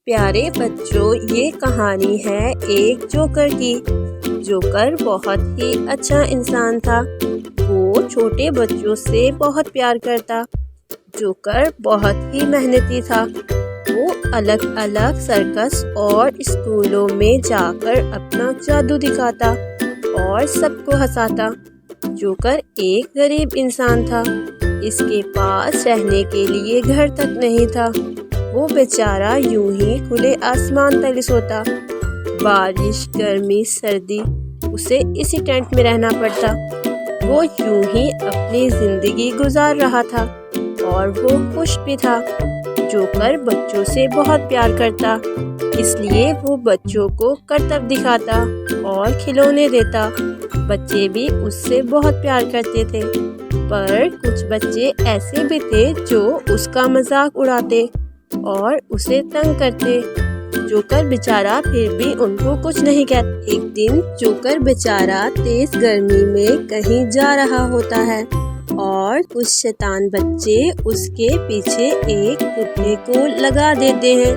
پیارے بچوں، یہ کہانی ہے ایک جوکر کی۔ جوکر بہت ہی اچھا انسان تھا۔ وہ چھوٹے بچوں سے بہت پیار کرتا۔ جوکر بہت ہی محنتی تھا۔ وہ الگ الگ سرکس اور اسکولوں میں جا کر اپنا جادو دکھاتا اور سب کو ہنساتا۔ جوکر ایک غریب انسان تھا۔ اس کے پاس رہنے کے لیے گھر تک نہیں تھا۔ وہ بیچارہ یوں ہی کھلے آسمان تلے سوتا۔ بارش، گرمی، سردی، اسے اسی ٹینٹ میں رہنا پڑتا۔ وہ یوں ہی اپنی زندگی گزار رہا تھا اور وہ خوش بھی تھا۔ جوکر بچوں سے بہت پیار کرتا، اس لیے وہ بچوں کو کرتب دکھاتا اور کھلونے دیتا۔ بچے بھی اس سے بہت پیار کرتے تھے، پر کچھ بچے ایسے بھی تھے جو اس کا مذاق اڑاتے اور اسے تنگ کرتے۔ جوکر بیچارہ پھر بھی ان کو کچھ نہیں کہتا۔ ایک دن جوکر بیچارہ تیز گرمی میں کہیں جا رہا ہوتا ہے اور کچھ شیطان بچے اس کے پیچھے ایک کتے کو لگا دیتے ہیں۔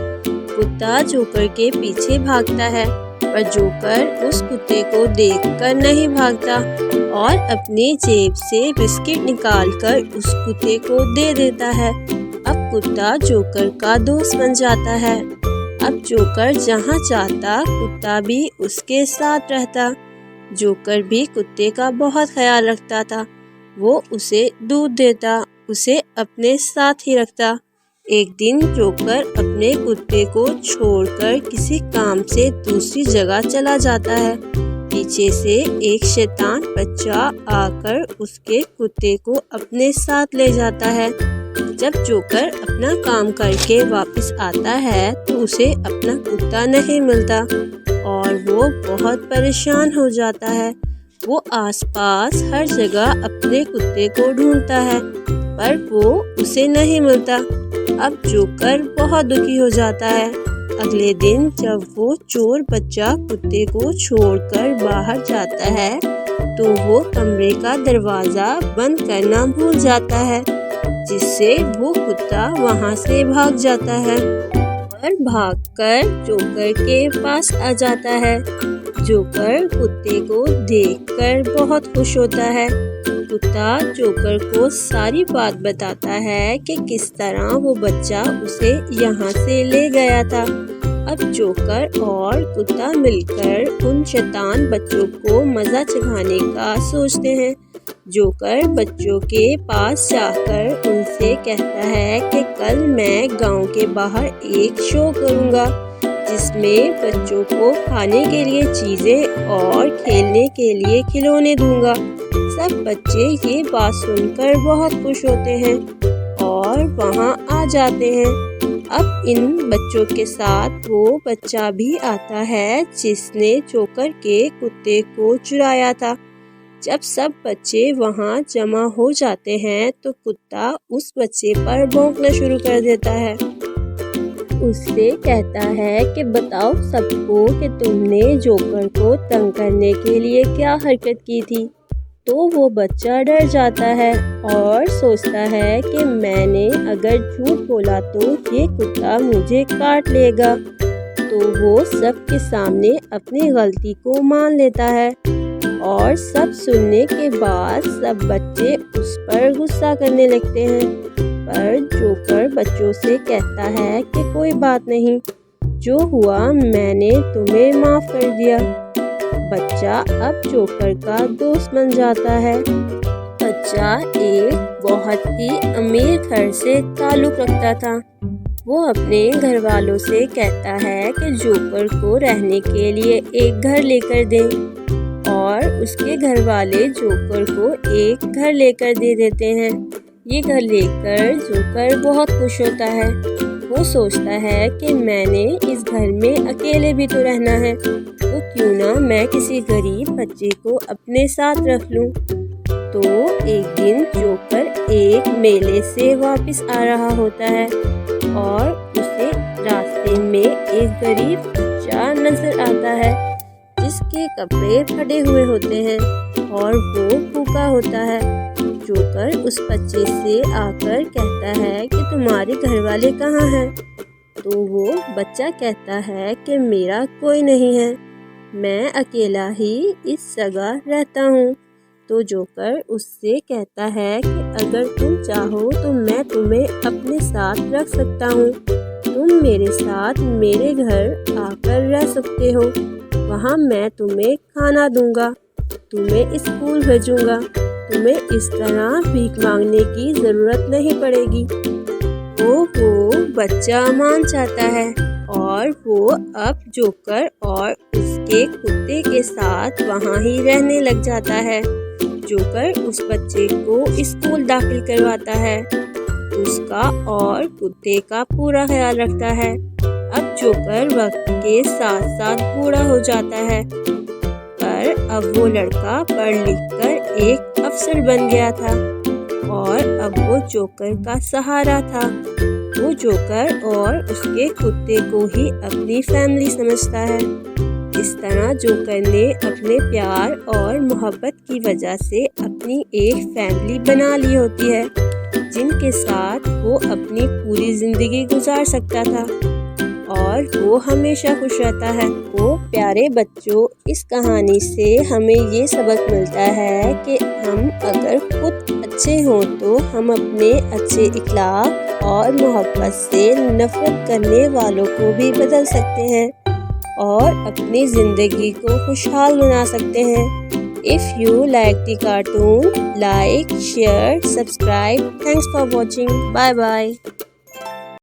کتا جوکر کے پیچھے بھاگتا ہے، پر جوکر اس کتے کو دیکھ کر نہیں بھاگتا اور اپنی جیب سے بسکٹ نکال کر اس کتے کو دے دیتا ہے۔ اب کتا جوکر کا دوست بن جاتا ہے۔ اب جوکر جہاں جاتا کتا بھی اس کے ساتھ رہتا۔ جوکر بھی کتے کا بہت خیال رکھتا تھا۔ وہ اسے دودھ دیتا، اسے اپنے ساتھ ہی رکھتا۔ ایک دن جوکر اپنے کتے کو چھوڑ کر کسی کام سے دوسری جگہ چلا جاتا ہے۔ پیچھے سے ایک شیطان بچہ آ کر اس کے کتے کو اپنے ساتھ لے جاتا ہے۔ جب جوکر اپنا کام کر کے واپس آتا ہے تو اسے اپنا کتا نہیں ملتا اور وہ بہت پریشان ہو جاتا ہے۔ وہ آس پاس ہر جگہ اپنے کتے کو ڈھونڈتا ہے، پر وہ اسے نہیں ملتا۔ اب جوکر بہت دکھی ہو جاتا ہے۔ اگلے دن جب وہ چور بچہ کتے کو چھوڑ کر باہر جاتا ہے تو وہ کمرے کا دروازہ بند کرنا بھول جاتا ہے، جس سے وہ کتا وہاں سے بھاگ جاتا ہے اور بھاگ کر جوکر کے پاس آ جاتا ہے۔ جوکر کتے کو دیکھ کر بہت خوش ہوتا ہے۔ کتا جوکر کو ساری بات بتاتا ہے کہ کس طرح وہ بچہ اسے یہاں سے لے گیا تھا۔ اب جوکر اور کتا مل کر ان شیطان بچوں کو مزہ چکھانے کا سوچتے ہیں۔ جوکر بچوں کے پاس جا کر ان سے کہتا ہے کہ کل میں گاؤں کے باہر ایک شو کروں گا، جس میں بچوں کو کھانے کے لیے چیزیں اور کھیلنے کے لیے کھلونے دوں گا۔ سب بچے یہ بات سن کر بہت خوش ہوتے ہیں اور وہاں آ جاتے ہیں۔ اب ان بچوں کے ساتھ وہ بچہ بھی آتا ہے جس نے جوکر کے کتے کو چرایا تھا۔ جب سب بچے وہاں جمع ہو جاتے ہیں تو کتا اس بچے پر بھونکنا شروع کر دیتا ہے۔ اس سے کہتا ہے کہ بتاؤ سب کو کہ تم نے جوکر کو تنگ کرنے کے لیے کیا حرکت کی تھی۔ تو وہ بچہ ڈر جاتا ہے اور سوچتا ہے کہ میں نے اگر جھوٹ بولا تو یہ کتا مجھے کاٹ لے گا۔ تو وہ سب کے سامنے اپنی غلطی کو مان لیتا ہے اور سب سننے کے بعد سب بچے اس پر غصہ کرنے لگتے ہیں، پر جوکر بچوں سے کہتا ہے کہ کوئی بات نہیں، جو ہوا میں نے تمہیں معاف کر دیا۔ بچہ اب جوکر کا دوست بن جاتا ہے۔ بچہ ایک بہت ہی امیر گھر سے تعلق رکھتا تھا۔ وہ اپنے گھر والوں سے کہتا ہے کہ جوکر کو رہنے کے لیے ایک گھر لے کر دیں، اور اس کے گھر والے جوکر کو ایک گھر لے کر دے دیتے ہیں۔ یہ گھر لے کر جوکر بہت خوش ہوتا ہے۔ وہ سوچتا ہے کہ میں نے اس گھر میں اکیلے بھی تو رہنا ہے، تو کیوں نہ میں کسی غریب بچے کو اپنے ساتھ رکھ لوں۔ تو ایک دن جوکر ایک میلے سے واپس آ رہا ہوتا ہے اور اسے راستے میں ایک غریب بچہ نظر آتا ہے جس کے کپڑے پھٹے ہوئے ہوتے ہیں اور وہ بھوکا ہوتا ہے۔ جوکر اس بچے سے آ کر کہتا ہے کہ تمہارے گھر والے کہاں ہیں؟ تو وہ بچہ کہتا ہے کہ میرا کوئی نہیں ہے، میں اکیلا ہی اس جگہ رہتا ہوں۔ تو جوکر اس سے کہتا ہے کہ اگر تم چاہو تو میں تمہیں اپنے ساتھ رکھ سکتا ہوں، تم میرے ساتھ میرے گھر آ کر رہ سکتے ہو، وہاں میں تمہیں کھانا دوں گا، تمہیں اسکول بھیجوں گا، تمہیں اس طرح بھیک مانگنے کی ضرورت نہیں پڑے گی۔ وہ بچہ مان جاتا ہے اور وہ اب جوکر اور اس کے کتے کے ساتھ وہاں ہی رہنے لگ جاتا ہے۔ جوکر اس بچے کو اسکول داخل کرواتا ہے، اس کا اور کتے کا پورا خیال رکھتا ہے۔ اب جوکر وقت کے ساتھ ساتھ بوڑھا ہو جاتا ہے، پر اب وہ لڑکا پڑھ لکھ کر ایک افسر بن گیا تھا اور اب وہ جوکر کا سہارا تھا۔ وہ جوکر اور اس کے کتے کو ہی اپنی فیملی سمجھتا ہے۔ اس طرح جوکر نے اپنے پیار اور محبت کی وجہ سے اپنی ایک فیملی بنا لی ہوتی ہے، جن کے ساتھ وہ اپنی پوری زندگی گزار سکتا تھا اور وہ ہمیشہ خوش رہتا ہے۔ تو پیارے بچوں، اس کہانی سے ہمیں یہ سبق ملتا ہے کہ ہم اگر خود اچھے ہوں تو ہم اپنے اچھے اخلاق اور محبت سے نفرت کرنے والوں کو بھی بدل سکتے ہیں اور اپنی زندگی کو خوشحال بنا سکتے ہیں۔ If you like the cartoon, like, share, subscribe. Thanks for watching. Bye bye.